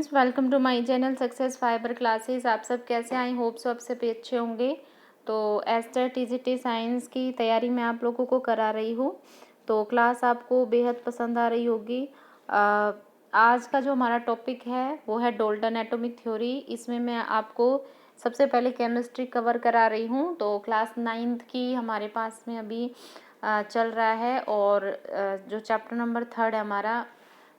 Friends, welcome to my channel success fiber classes. आप सब कैसे? आई होप सो आप सब अच्छे होंगे। तो एस्टर टीजीटी साइंस की तैयारी मैं आप लोगों को करा रही हूँ, तो क्लास आपको बेहद पसंद आ रही होगी। आज का जो हमारा टॉपिक है वो है डाल्टन एटॉमिक थ्योरी। इसमें मैं आपको सबसे पहले केमिस्ट्री कवर करा रही हूँ। तो क्लास 9th की हमारे पास में अभी चल रहा है, और जो चैप्टर नंबर 3 है हमारा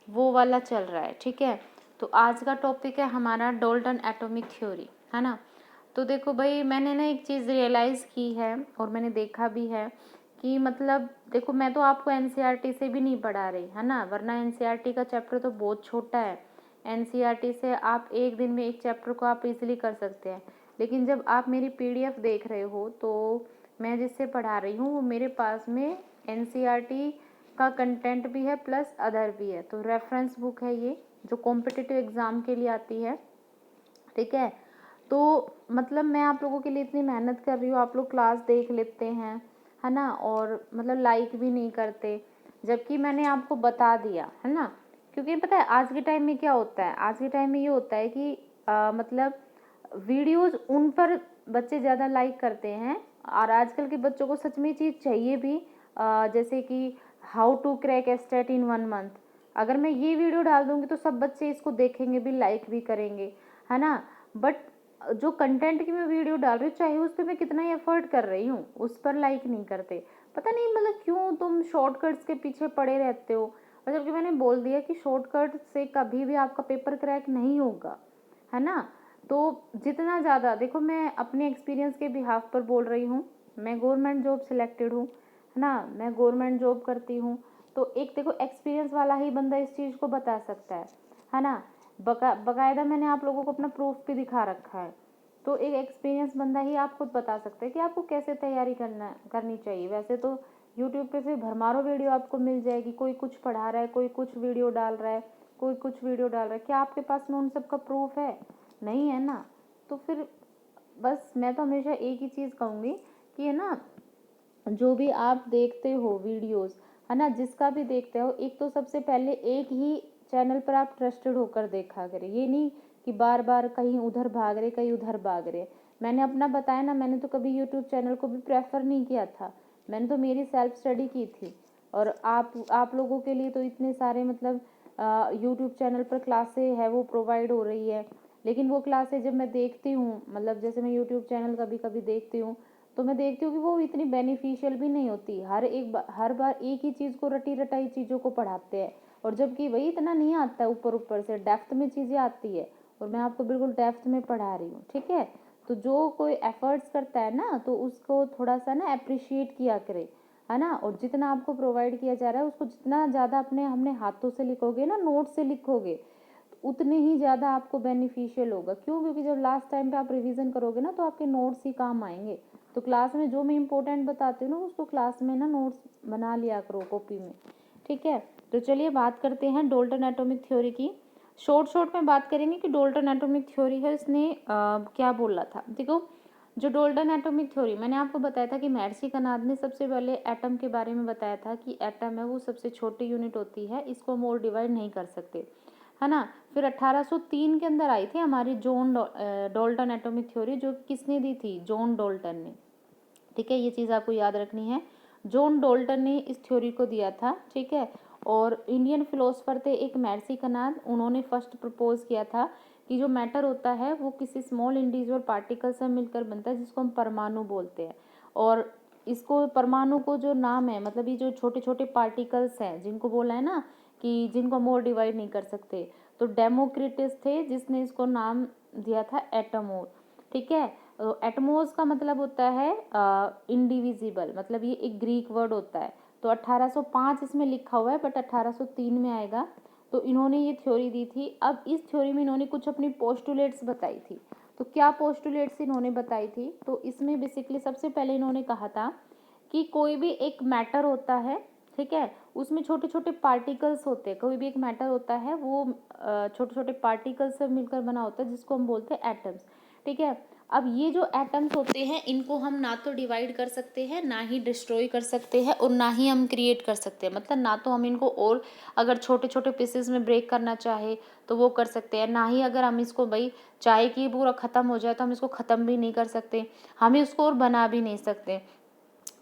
वो वाला चल रहा है। ठीक है, तो आज का टॉपिक है हमारा डाल्टन एटॉमिक थ्योरी, है ना। तो देखो भाई, मैंने ना एक चीज़ रियलाइज़ की है और मैंने देखा भी है कि मतलब देखो, मैं तो आपको एनसीईआरटी से भी नहीं पढ़ा रही, है ना, वरना एनसीईआरटी का चैप्टर तो बहुत छोटा है। एनसीईआरटी से आप एक दिन में एक चैप्टर को आप इजीली कर सकते हैं, लेकिन जब आप मेरी पीडीएफ देख रहे हो तो मैं जिससे पढ़ा रही हूँ वो मेरे पास में एनसीईआरटी का कंटेंट भी है प्लस अदर भी है। तो रेफरेंस बुक है ये, जो कॉम्पिटिटिव एग्ज़ाम के लिए आती है। ठीक है, तो मतलब मैं आप लोगों के लिए इतनी मेहनत कर रही हूँ, आप लोग क्लास देख लेते हैं, है ना, और मतलब लाइक भी नहीं करते, जबकि मैंने आपको बता दिया, है ना। क्योंकि पता है आज के टाइम में क्या होता है, आज के टाइम में ये होता है कि मतलब वीडियोस उन पर बच्चे ज़्यादा लाइक करते हैं, और आजकल के बच्चों को सच में चीज़ चाहिए भी। जैसे कि how to crack estate in 1 month, अगर मैं ये वीडियो डाल दूँगी तो सब बच्चे इसको देखेंगे भी, लाइक भी करेंगे, है ना। बट जो कंटेंट की मैं वीडियो डाल रही हूँ, चाहे उस पर मैं कितना ही एफर्ट कर रही हूँ, उस पर लाइक नहीं करते। पता नहीं मतलब क्यों तुम शॉर्टकट्स के पीछे पड़े रहते हो। और जबकि मैंने बोल दिया कि शॉर्टकट से कभी भी आपका पेपर क्रैक नहीं होगा, है ना। तो जितना ज़्यादा देखो, मैं अपने एक्सपीरियंस के बिहाफ पर बोल रही हूँ। मैं गवर्नमेंट जॉब सिलेक्टेड हूँ, है ना, मैं गवर्नमेंट जॉब करती हूँ। तो एक देखो, एक्सपीरियंस वाला ही बंदा इस चीज़ को बता सकता है ना। बकायदा मैंने आप लोगों को अपना प्रूफ भी दिखा रखा है। तो एक एक्सपीरियंस बंदा ही आप खुद बता सकते हैं कि आपको कैसे तैयारी करनी चाहिए। वैसे तो यूट्यूब पे फिर भरमारो वीडियो आपको मिल जाएगी, कोई कुछ पढ़ा रहा है, कोई कुछ वीडियो डाल रहा है, कोई कुछ वीडियो डाल रहा है। क्या आपके पास में उन सब का प्रूफ है? नहीं है ना। तो फिर बस मैं तो हमेशा एक ही चीज़ कहूँगी कि, है ना, जो भी आप देखते हो वीडियोस, है ना, जिसका भी देखते हो, एक तो सबसे पहले एक ही चैनल पर आप ट्रस्टेड होकर देखा करें। ये नहीं कि बार बार कहीं उधर भाग रहे, कहीं उधर भाग रहे। मैंने अपना बताया ना, मैंने तो कभी यूट्यूब चैनल को भी प्रेफर नहीं किया था, मैंने तो मेरी सेल्फ स्टडी की थी। और आप लोगों के लिए तो इतने सारे मतलब यूट्यूब चैनल पर क्लासें है वो प्रोवाइड हो रही है। लेकिन वो क्लासें जब मैं देखती हूँ, मतलब जैसे मैं यूट्यूब चैनल कभी कभी देखती हूँ, तो मैं देखती हूँ कि वो इतनी बेनिफिशियल भी नहीं होती। हर बार एक ही चीज़ को, रटी रटाई चीज़ों को पढ़ाते हैं, और जबकि वही इतना नहीं आता है, ऊपर ऊपर से डेप्थ में चीज़ें आती है, और मैं आपको बिल्कुल डेप्थ में पढ़ा रही हूँ। ठीक है, तो जो कोई एफर्ट्स करता है ना, तो उसको थोड़ा सा ना अप्रिशिएट किया करे, है ना। और जितना आपको प्रोवाइड किया जा रहा है उसको जितना ज़्यादा हमने हाथों से लिखोगे ना, नोट से लिखोगे, उतने ही ज़्यादा आपको बेनिफिशियल होगा। क्यों? क्योंकि जब लास्ट टाइम पे आप रिवीजन करोगे ना, तो आपके नोट्स ही काम आएंगे। तो क्लास में जो मैं इंपॉर्टेंट बताती हूँ ना, उसको क्लास में ना नोट्स बना लिया करो कॉपी में। ठीक है, तो चलिए बात करते हैं डाल्टन एटॉमिक थ्योरी की। शॉर्ट में बात करेंगे कि डाल्टन एटॉमिक थ्योरी है, इसने क्या बोला था। देखो, जो डाल्टन एटॉमिक थ्योरी, मैंने आपको बताया था कि महर्षि कनाद ने सबसे पहले एटम के बारे में बताया था कि एटम है वो सबसे छोटी यूनिट होती है, इसको हम और डिवाइड नहीं कर सकते, है ना। फिर 1803 के अंदर आई थी हमारी डाल्टन एटॉमिक थ्योरी, जो किसने दी थी? जॉन डाल्टन ने। ठीक है, ये चीज़ आपको याद रखनी है। जॉन डाल्टन ने इस थ्योरी को दिया था। ठीक है, और इंडियन फिलोसफर थे एक महर्षि कनाद, उन्होंने फर्स्ट प्रपोज किया था कि जो मैटर होता है वो किसी स्मॉल इंडिविजुअल पार्टिकल से मिलकर बनता है, जिसको हम परमाणु बोलते हैं। और इसको परमाणु को जो नाम है, मतलब ये जो छोटे छोटे पार्टिकल्स हैं जिनको बोला है ना कि जिनको हम और डिवाइड नहीं कर सकते, तो डेमोक्रिटस थे जिसने इसको नाम दिया था एटमोर। ठीक है, एटमोस का मतलब होता है इंडिविजिबल, मतलब ये एक ग्रीक वर्ड होता है। तो 1805 इसमें लिखा हुआ है, बट 1803 में आएगा। तो इन्होंने ये थ्योरी दी थी। अब इस थ्योरी में इन्होंने कुछ अपनी पोस्टुलेट्स बताई थी। तो क्या पोस्टुलेट्स इन्होंने बताई थी? तो इसमें बेसिकली सबसे पहले इन्होंने कहा था कि कोई भी एक मैटर होता है, ठीक है, उसमें छोटे छोटे पार्टिकल्स होते हैं। कोई भी एक मैटर होता है वो छोटे छोटे पार्टिकल्स से मिलकर बना होता है, जिसको हम बोलते हैं एटम्स। ठीक है, अब ये जो एटम्स होते हैं इनको हम ना तो डिवाइड कर सकते हैं, ना ही डिस्ट्रॉय कर सकते हैं, और ना ही हम क्रिएट कर सकते हैं। मतलब ना तो हम इनको और अगर छोटे छोटे पीसेस में ब्रेक करना चाहे तो वो कर सकते हैं, ना ही अगर हम इसको भाई चाहे कि पूरा ख़त्म हो जाए तो हम इसको ख़त्म भी नहीं कर सकते, हम इसको और बना भी नहीं सकते,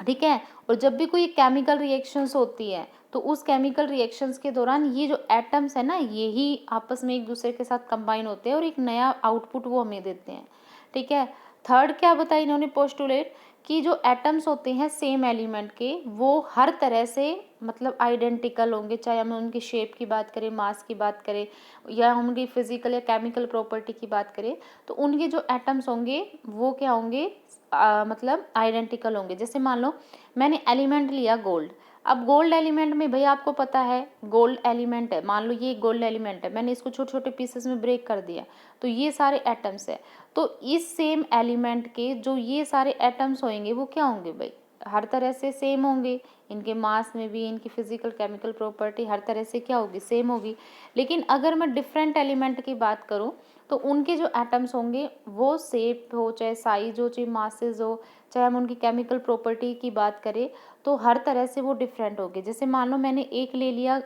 ठीक है। और जब भी कोई केमिकल रिएक्शंस होती है तो उस केमिकल रिएक्शंस के दौरान ये जो एटम्स है ना, ये ही आपस में एक दूसरे के साथ कंबाइन होते हैं और एक नया आउटपुट वो हमें देते हैं, ठीक है। थर्ड क्या बताया इन्होंने पोस्टुलेट, कि जो एटम्स होते हैं सेम एलिमेंट के वो हर तरह से मतलब आइडेंटिकल होंगे, चाहे हम उनकी शेप की बात करें, मास की बात करें, या हम उनकी फिजिकल या केमिकल प्रॉपर्टी की बात करें, तो उनके जो एटम्स होंगे वो क्या होंगे, मतलब आइडेंटिकल होंगे। जैसे मान लो मैंने एलिमेंट लिया गोल्ड, अब गोल्ड एलिमेंट में भाई आपको पता है गोल्ड एलिमेंट है, मान लो ये गोल्ड एलिमेंट है, मैंने इसको छोटे छोटे पीसेस में ब्रेक कर दिया, तो ये सारे एटम्स है। तो इस सेम एलिमेंट के जो ये सारे एटम्स होंगे वो क्या होंगे भाई, हर तरह से सेम होंगे, इनके मास में भी, इनकी फिजिकल केमिकल प्रॉपर्टी हर तरह से क्या होगी, सेम होगी। लेकिन अगर मैं डिफरेंट एलिमेंट की बात करूँ तो उनके जो एटम्स होंगे वो शेप हो, चाहे साइज हो, चाहे मासेस हो, चाहे हम उनकी केमिकल प्रॉपर्टी की बात करें, तो हर तरह से वो डिफरेंट होंगे। जैसे मान लो मैंने एक ले लिया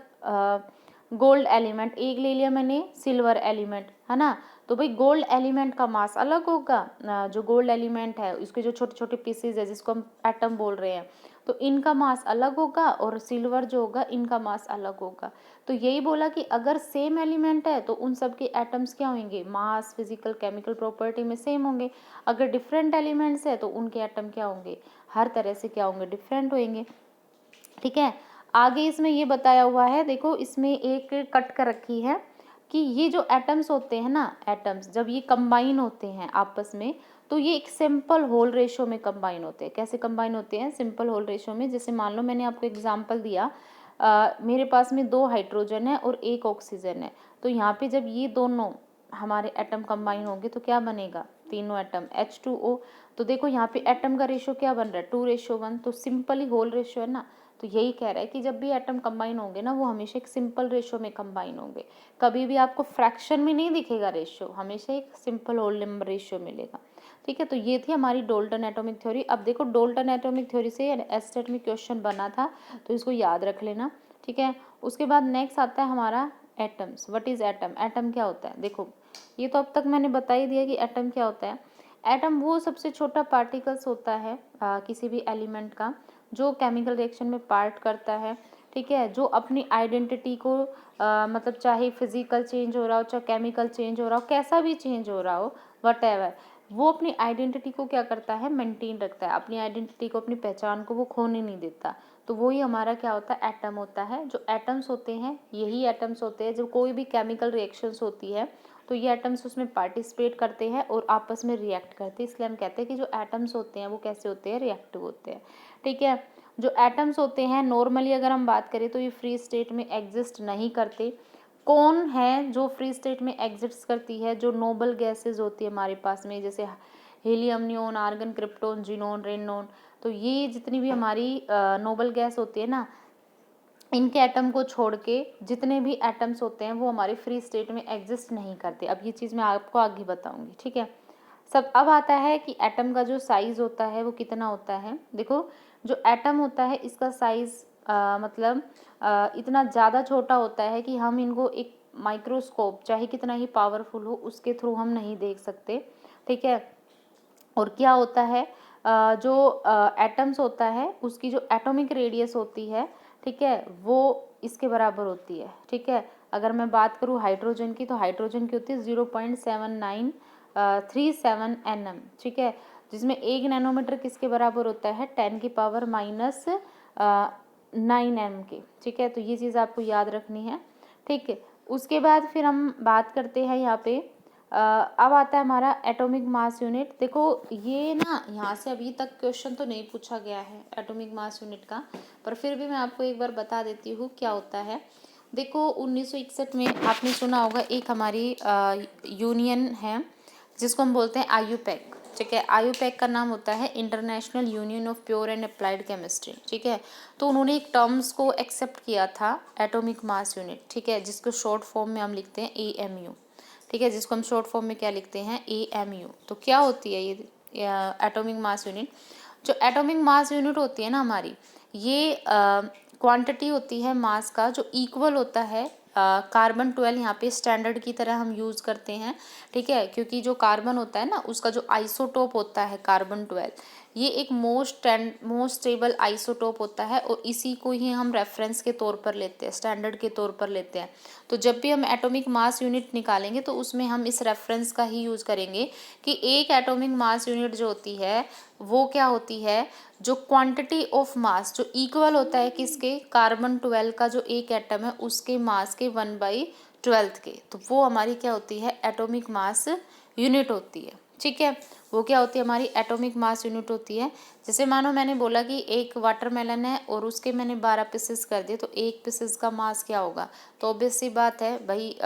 गोल्ड एलिमेंट, एक ले लिया मैंने सिल्वर एलिमेंट, है ना, तो भाई गोल्ड एलिमेंट का मास अलग होगा, जो गोल्ड एलिमेंट है इसके जो छोटे छोटे पीसेज है जिसको हम एटम बोल रहे हैं, तो इनका मास अलग होगा, और सिल्वर जो होगा इनका मास अलग होगा। तो यही बोला कि अगर सेम एलिमेंट है तो उन सब के एटम्स क्या होंगे, मास, फिजिकल, केमिकल प्रॉपर्टी में सेम होंगे। अगर डिफरेंट एलिमेंट्स है तो उनके एटम क्या होंगे, हर तरह से क्या होंगे, डिफरेंट होंगे, ठीक है। आगे इसमें ये बताया हुआ है, देखो इसमें एक कट कर रखी है कि ये जो एटम्स होते हैं ना, एटम्स जब ये कंबाइन होते हैं आपस में तो ये एक सिंपल होल रेशो में कंबाइन होते हैं। कैसे कंबाइन होते हैं, सिंपल होल रेशो में। जैसे मान लो मैंने आपको एग्जांपल दिया, मेरे पास में 2 हाइड्रोजन है और 1 ऑक्सीजन है, तो यहाँ पे जब ये दोनों हमारे एटम कंबाइन होंगे तो क्या बनेगा, तीनों एटम H2O। तो देखो यहाँ पे एटम का रेशो क्या बन रहा है, 2:1, तो सिंपली होल रेशो है ना। तो यही कह रहा है कि जब भी एटम कंबाइन होंगे ना वो हमेशा एक सिंपल रेशो में कंबाइन होंगे, कभी भी आपको फ्रैक्शन में नहीं दिखेगा रेशो, हमेशा एक सिंपल होल नंबर रेशो मिलेगा, ठीक है। तो ये थी हमारी डाल्टन एटॉमिक थ्योरी। अब देखो डाल्टन एटॉमिक थ्योरी से एस्टेट में क्वेश्चन बना था तो इसको याद रख लेना, ठीक है। उसके बाद नेक्स्ट आता है हमारा atoms. What is atom, atom क्या होता है, देखो ये तो अब तक मैंने बता ही दिया कि एटम क्या होता है। एटम वो सबसे छोटा पार्टिकल्स होता है किसी भी एलिमेंट का, जो केमिकल रिएक्शन में पार्ट करता है, ठीक है, जो अपनी आइडेंटिटी को मतलब चाहे फिजिकल चेंज हो रहा हो, चाहे केमिकल चेंज हो रहा हो, कैसा भी चेंज हो रहा हो, वट वो अपनी आइडेंटिटी को क्या करता है, मेंटेन रखता है, अपनी आइडेंटिटी को, अपनी पहचान को वो खोने नहीं देता। तो वही हमारा क्या होता है, एटम होता है। जो एटम्स होते हैं यही एटम्स होते हैं, जब कोई भी केमिकल रिएक्शंस होती है तो ये एटम्स उसमें पार्टिसिपेट करते हैं और आपस में रिएक्ट करते हैं। इसलिए हम कहते हैं कि जो एटम्स होते हैं वो कैसे होते हैं, रिएक्टिव होते हैं, ठीक है। जो एटम्स होते हैं नॉर्मली अगर हम बात करें तो ये फ्री स्टेट में एग्जिस्ट नहीं करते। कौन है जो फ्री स्टेट में एग्जिस्ट करती है, जो नोबल गैसेज होती है हमारे पास में, जैसे helium, neon, argon, krypton, xenon, radon, तो ये जितनी भी हमारी नोबल गैस होती है ना, इनके एटम को छोड़ के जितने भी एटम्स होते हैं वो हमारे फ्री स्टेट में एग्जिस्ट नहीं करते। अब ये चीज़ मैं आपको आगे बताऊंगी, ठीक है। सब अब आता है कि एटम का जो साइज होता है वो कितना होता है। देखो जो एटम होता है इसका साइज मतलब इतना ज़्यादा छोटा होता है कि हम इनको एक माइक्रोस्कोप चाहे कितना ही पावरफुल हो उसके थ्रू हम नहीं देख सकते, ठीक है। और क्या होता है, जो एटम्स होता है उसकी जो एटॉमिक रेडियस होती है, ठीक है, वो इसके बराबर होती है, ठीक है। अगर मैं बात करूँ हाइड्रोजन की तो हाइड्रोजन की होती है 0.7937 nm, ठीक है, जिसमें 1 नैनोमीटर किसके बराबर होता है, 10⁻⁹ के, ठीक है। तो ये चीज़ आपको याद रखनी है, ठीक है। उसके बाद फिर हम बात करते हैं यहाँ पे अब आता है हमारा एटॉमिक मास यूनिट। देखो ये ना यहाँ से अभी तक क्वेश्चन तो नहीं पूछा गया है एटॉमिक मास यूनिट का, पर फिर भी मैं आपको एक बार बता देती हूँ क्या होता है। देखो 1961 में आपने सुना होगा एक हमारी यूनियन है जिसको हम बोलते हैं आईयूपैक, ठीक है। आईयूपैक का नाम होता है international union of pure and applied chemistry, ठीक है। तो उन्होंने एक टर्म्स को एक्सेप्ट किया था एटॉमिक मास यूनिट, ठीक है, जिसको शॉर्ट फॉर्म में हम लिखते हैं AMU, ठीक है, जिसको हम शॉर्ट फॉर्म में क्या लिखते हैं, AMU। तो क्या होती है ये एटॉमिक मास यूनिट? जो एटॉमिक मास यूनिट होती है ना हमारी, ये क्वांटिटी होती है मास का जो इक्वल होता है कार्बन 12, यहाँ पे स्टैंडर्ड की तरह हम यूज़ करते हैं, ठीक है, क्योंकि जो कार्बन होता है ना उसका जो आइसोटोप होता है कार्बन 12, ये एक मोस्ट स्टेबल आइसोटोप होता है और इसी को ही हम रेफरेंस के तौर पर लेते हैं, स्टैंडर्ड के तौर पर लेते हैं। तो जब भी हम एटॉमिक मास यूनिट निकालेंगे तो उसमें हम इस रेफरेंस का ही यूज़ करेंगे कि एक एटॉमिक मास यूनिट जो होती है वो क्या होती है, जो क्वांटिटी ऑफ मास जो इक्वल होता है किसके, कार्बन 12 का जो एक एटम है उसके मास के 1/12 के, तो वो हमारी क्या होती है, एटॉमिक मास यूनिट होती है। ठीक है, वो क्या होती है, हमारी एटॉमिक मास यूनिट होती है। जैसे मानो मैंने बोला कि एक वाटरमेलन है और उसके मैंने 12 पीसेस कर दिए, तो एक पीसेस का मास क्या होगा, तो ऑब्वियस सी बात है भाई,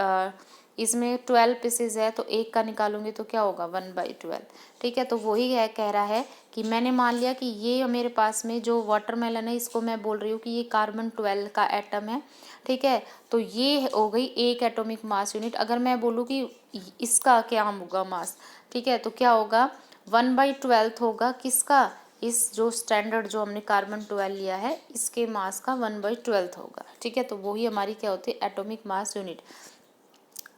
इसमें 12 पीसेज है तो एक का निकालूंगी तो क्या होगा, 1/12। ठीक है, तो वही है, कह रहा है कि मैंने मान लिया कि ये मेरे पास में जो वाटरमेलन है इसको मैं बोल रही हूँ कि ये कार्बन 12 का एटम है। ठीक है, तो ये हो गई एक एटॉमिक मास यूनिट। अगर मैं बोलूँ कि इसका क्या होगा मास, ठीक है, तो क्या होगा, 1/12 होगा किसका, इस जो स्टैंडर्ड जो हमने कार्बन 12 लिया है इसके मास का 1/12 होगा। ठीक है, तो वही हमारी क्या होती है, एटॉमिक मास यूनिट।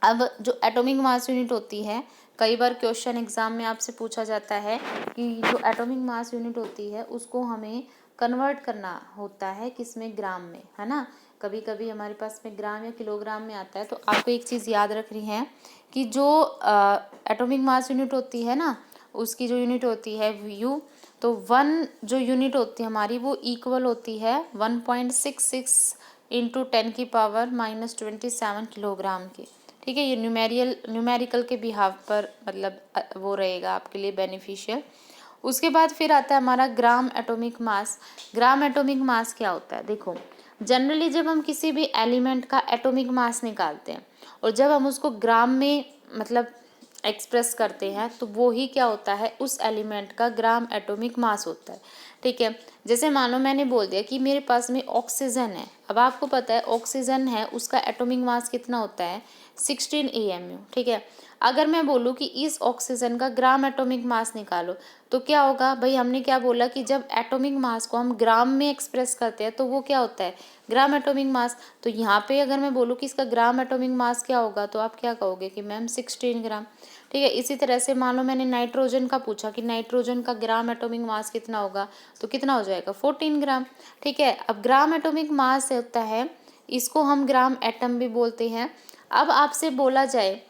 अब जो एटॉमिक मास यूनिट होती है, कई बार क्वेश्चन एग्जाम में आपसे पूछा जाता है कि जो एटॉमिक मास यूनिट होती है उसको हमें कन्वर्ट करना होता है किसमें, ग्राम में, है ना। कभी कभी हमारे पास में ग्राम या किलोग्राम में आता है। तो आपको एक चीज़ याद रखनी है कि जो एटॉमिक मास यूनिट होती है ना, उसकी जो यूनिट होती है यू, तो 1 जो यूनिट होती है हमारी वो इक्वल होती है 1.66 इंटू 10⁻⁻27 किलोग्राम के। ठीक है, ये न्यूमेरिकल के बिहाव पर मतलब वो रहेगा आपके लिए बेनिफिशियल। उसके बाद फिर आता है हमारा gram atomic mass. Gram atomic mass क्या होता है, देखो जनरली जब हम किसी भी एलिमेंट का एटॉमिक मास निकालते हैं और जब हम उसको ग्राम में मतलब एक्सप्रेस करते हैं तो वो ही क्या होता है, उस एलिमेंट का ग्राम एटॉमिक मास होता है। ठीक है, जैसे मानो मैंने बोल दिया कि मेरे पास में ऑक्सीजन है। अब आपको पता है ऑक्सीजन है उसका एटॉमिक मास कितना होता है, 16 AMU। ठीक है, अगर मैं बोलूँ कि इस ऑक्सीजन का ग्राम एटॉमिक मास निकालो तो क्या होगा भाई, हमने क्या बोला कि जब एटॉमिक मास को हम ग्राम में एक्सप्रेस करते हैं तो वो क्या होता है, ग्राम एटॉमिक मास। तो यहाँ पे अगर मैं बोलूँ कि इसका ग्राम एटॉमिक मास क्या होगा तो आप क्या कहोगे कि मैम 16 ग्राम। ठीक है, इसी तरह से मान लो मैंने नाइट्रोजन का पूछा कि नाइट्रोजन का ग्राम एटॉमिक मास कितना होगा, तो कितना हो जाएगा, 14 ग्राम। ठीक है, अब ग्राम एटॉमिक मास होता है, इसको हम ग्राम एटम भी बोलते हैं। अब आपसे बोला जाए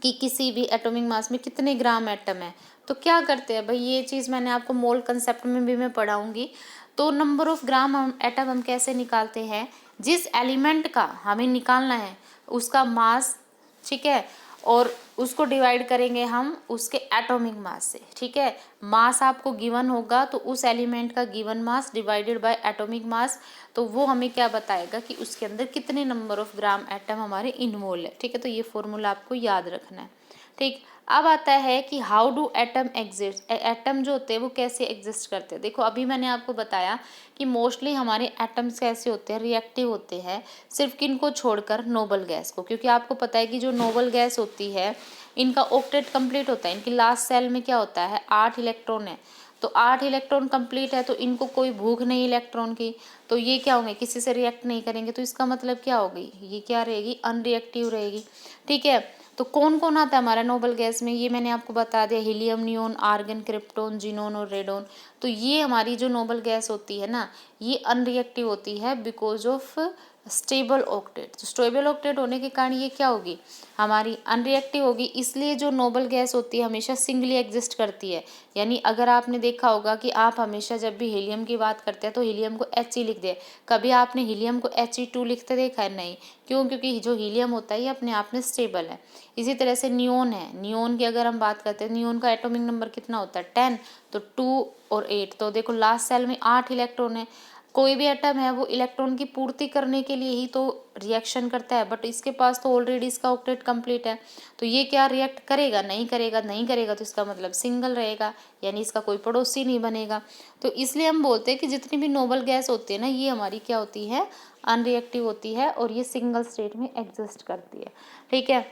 कि किसी भी एटॉमिक मास में कितने ग्राम एटम है, तो क्या करते हैं भाई, ये चीज़ मैंने आपको मोल कंसेप्ट में भी मैं पढ़ाऊंगी। तो नंबर ऑफ ग्राम एटम हम कैसे निकालते हैं, जिस एलिमेंट का हमें निकालना है उसका मास, ठीक है, और उसको डिवाइड करेंगे हम उसके एटॉमिक मास से। ठीक है, मास आपको गिवन होगा तो उस एलिमेंट का given mass divided by atomic mass, तो वो हमें क्या बताएगा कि उसके अंदर कितने नंबर ऑफ ग्राम एटम हमारे इन्वॉल्व है। ठीक है, तो ये फॉर्मूला आपको याद रखना है। ठीक, अब आता है कि how do atom exist, atom जो होते हैं वो कैसे एग्जिस्ट करते हैं। देखो अभी मैंने आपको बताया कि मोस्टली हमारे एटम्स कैसे होते हैं, रिएक्टिव होते हैं, सिर्फ किनको छोड़कर, नोबल गैस को, क्योंकि आपको पता है कि जो नोबल गैस होती है इनका ऑक्टेट कंप्लीट होता है, इनकी लास्ट सेल में क्या होता है, 8 इलेक्ट्रॉन है। तो 8 इलेक्ट्रॉन कंप्लीट है तो इनको कोई भूख नहीं इलेक्ट्रॉन की, तो ये क्या होंगे, किसी से रिएक्ट नहीं करेंगे, तो इसका मतलब क्या हो गई, ये क्या रहेगी, अनरिएक्टिव रहेगी। ठीक है, तो कौन कौन आता है हमारा नोबल गैस में, ये मैंने आपको बता दिया, helium, neon, argon, krypton, xenon और रेडोन। तो ये हमारी जो नोबल गैस होती है ना, ये अनरिएक्टिव होती है बिकॉज ऑफ स्टेबल ऑक्टेट। तो स्टेबल ऑक्टेट होने के कारण ये क्या होगी, हमारी अनरिएक्टिव होगी। इसलिए जो नोबल गैस होती है हमेशा सिंगली एग्जिस्ट करती है। यानी अगर आपने देखा होगा कि आप हमेशा जब भी हीलियम की बात करते हैं तो हीलियम को He लिख दे, कभी आपने हीलियम को He2 लिखते देखा है, नहीं। क्यों, क्योंकि जो हीलियम होता है ये अपने आप में स्टेबल है। इसी तरह से नियोन है, नियोन की अगर हम बात करते हैं, नियोन का एटॉमिक नंबर कितना होता है, 10, तो 2 और 8, तो देखो लास्ट सेल में 8 इलेक्ट्रॉन है। कोई भी एटम है वो इलेक्ट्रॉन की पूर्ति करने के लिए ही तो रिएक्शन करता है, बट इसके पास तो ऑलरेडी इसका ऑक्टेट कंप्लीट है, तो ये क्या रिएक्ट करेगा, नहीं करेगा, नहीं करेगा, तो इसका मतलब सिंगल रहेगा, यानी इसका कोई पड़ोसी नहीं बनेगा। तो इसलिए हम बोलते हैं कि जितनी भी नोबल गैस होती है ना, ये हमारी क्या होती है, अनरिएक्टिव होती है और ये सिंगल स्टेट में एग्जिस्ट करती है। ठीक है,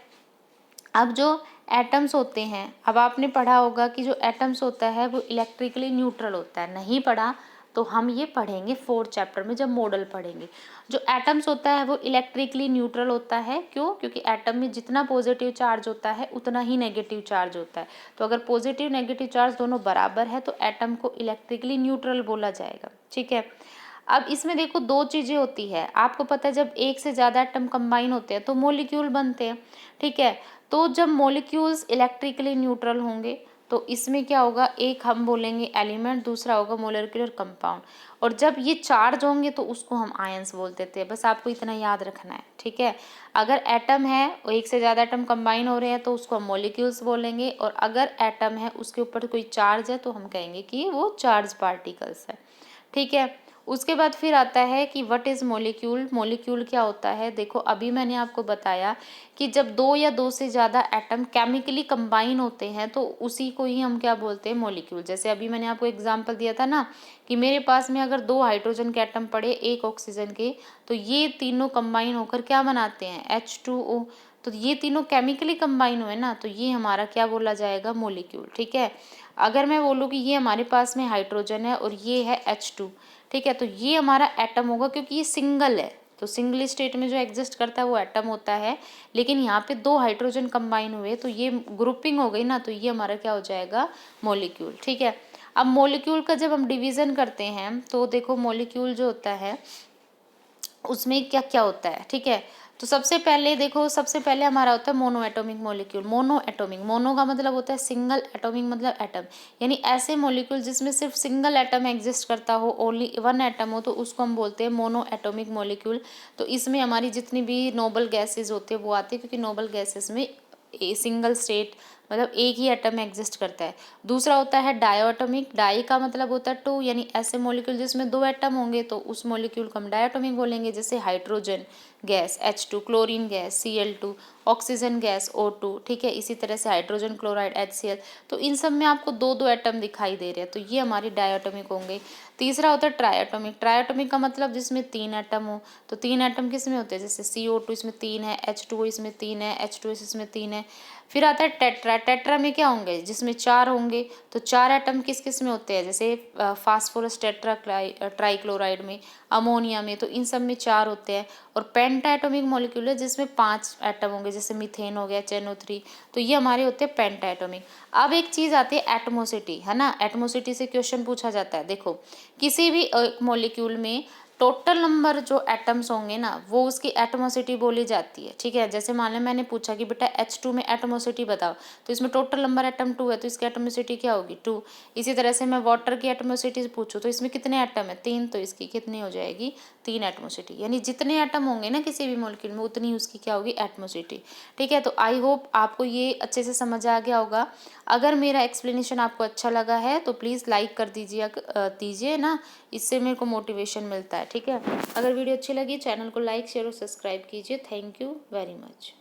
अब जो एटम्स होते हैं, अब आपने पढ़ा होगा कि जो एटम्स होता है वो इलेक्ट्रिकली न्यूट्रल होता है। नहीं पढ़ा तो हम ये पढ़ेंगे 4th चैप्टर में जब मॉडल पढ़ेंगे। जो एटम्स होता है वो इलेक्ट्रिकली न्यूट्रल होता है। क्यों? क्योंकि एटम में जितना पॉजिटिव चार्ज होता है उतना ही नेगेटिव चार्ज होता है। तो अगर पॉजिटिव नेगेटिव चार्ज दोनों बराबर है तो एटम को इलेक्ट्रिकली न्यूट्रल बोला जाएगा। ठीक है। अब इसमें देखो दो चीज़ें होती है। आपको पता है जब एक से ज़्यादा एटम कंबाइन होते हैं तो मॉलिक्यूल बनते हैं। ठीक है। तो जब मॉलिक्यूल्स इलेक्ट्रिकली न्यूट्रल होंगे तो इसमें क्या होगा, एक हम बोलेंगे एलिमेंट, दूसरा होगा मोलिकुलर कंपाउंड। और जब ये चार्ज होंगे तो उसको हम आयंस बोलते थे। बस आपको इतना याद रखना है। ठीक है। अगर एटम है और एक से ज़्यादा एटम कंबाइन हो रहे हैं तो उसको हम मॉलिक्यूल्स बोलेंगे, और अगर एटम है उसके ऊपर कोई चार्ज है तो हम कहेंगे कि वो चार्ज पार्टिकल्स है। ठीक है। उसके बाद फिर आता है कि व्हाट इज़ मॉलिक्यूल। मॉलिक्यूल क्या होता है? देखो अभी मैंने आपको बताया कि जब दो या दो से ज़्यादा एटम केमिकली कंबाइन होते हैं तो उसी को ही हम क्या बोलते हैं? मॉलिक्यूल। जैसे अभी मैंने आपको एग्जांपल दिया था ना कि मेरे पास में अगर 2 हाइड्रोजन के एटम पड़े, एक ऑक्सीजन के, तो ये तीनों कंबाइन होकर क्या बनाते हैं? H2O। तो ये तीनों केमिकली कंबाइन हुए ना, तो ये हमारा क्या बोला जाएगा? मॉलिक्यूल। ठीक है। अगर मैं बोलूँ कि ये हमारे पास में हाइड्रोजन है और ये है H2, ठीक है, तो ये हमारा एटम होगा क्योंकि ये सिंगल है। तो सिंगल स्टेट में जो एग्जिस्ट करता है वो एटम होता है। लेकिन यहाँ पे 2 हाइड्रोजन कंबाइन हुए तो ये ग्रुपिंग हो गई ना, तो ये हमारा क्या हो जाएगा? मॉलिक्यूल। ठीक है। अब मॉलिक्यूल का जब हम डिवीज़न करते हैं तो देखो मॉलिक्यूल जो होता है उसमें क्या क्या होता है। ठीक है। तो सबसे पहले देखो, सबसे पहले हमारा होता है mono atomic molecule. Mono atomic, mono का मतलब होता है सिंगल, एटॉमिक मतलब एटम, यानी ऐसे मॉलिक्यूल जिसमें सिर्फ सिंगल एटम एग्जिस्ट करता हो, ओनली वन एटम हो, तो उसको हम बोलते हैं मोनो एटॉमिक मॉलिक्यूल। तो इसमें हमारी जितनी भी नोबल गैसेज होते हैं वो आती है, क्योंकि नोबल गैसेज में सिंगल स्टेट मतलब एक ही एटम एग्जिस्ट करता है। दूसरा होता है डायोटॉमिक। डाई का मतलब होता है 2, यानी ऐसे मॉलिक्यूल जिसमें 2 एटम होंगे तो उस मॉलिक्यूल को हम डायोटॉमिक बोलेंगे। जैसे hydrogen gas H2, chlorine gas Cl2, oxygen gas O2। ठीक है। इसी तरह से हाइड्रोजन क्लोराइड HCl। तो इन सब में आपको 2-2 एटम दिखाई दे रहे हैं, तो ये हमारे डायोटॉमिक होंगे। तीसरा होता है ट्रायोटॉमिक। ट्रायोटॉमिक का मतलब जिसमें 3 एटम हो। तो 3 एटम किस में होते हैं? जैसे CO2 इसमें 3 है, H2O इसमें 3 है, H2S इसमें 3 है। फिर आता है टेट्रा। टेट्रा में क्या होंगे? जिसमें 4 होंगे। तो 4 एटम किस किस में होते हैं? जैसे फास्फोरस टेट्रा ट्राइक्लोराइड में, अमोनिया में, तो इन सब में 4 होते हैं। और पेंटा एटॉमिक मॉलिक्यूल है जिसमें 5 एटम होंगे, जैसे मीथेन हो गया, NO3। तो ये हमारे होते हैं पेंटा एटॉमिक। अब एक चीज़ आती है एटमोसिटी, है ना। एटमोसिटी से क्वेश्चन पूछा जाता है। देखो किसी भी मॉलिक्यूल में टोटल नंबर जो एटम्स होंगे ना वो उसकी एटमोसिटी बोली जाती है। ठीक है। जैसे मान लो मैंने पूछा कि बेटा H2 में एटमोसिटी बताओ, तो इसमें टोटल नंबर एटम 2 है तो इसकी एटमोसिटी क्या होगी? 2। इसी तरह से मैं वाटर की एटमोसिटी पूछूँ तो इसमें कितने एटम है? 3, तो इसकी कितनी हो जाएगी? 3 एटमोसिटी। यानी जितने एटम होंगे ना किसी भी मॉलिक्यूल में उतनी उसकी क्या होगी? एटमोसिटी। ठीक है। तो आई होप आपको ये अच्छे से समझ आ गया होगा। अगर मेरा एक्सप्लेनेशन आपको अच्छा लगा है तो प्लीज़ लाइक कर दीजिए ना, इससे मेरे को मोटिवेशन मिलता है। ठीक है। अगर वीडियो अच्छी लगी चैनल को लाइक शेयर और सब्सक्राइब कीजिए। Thank you very much.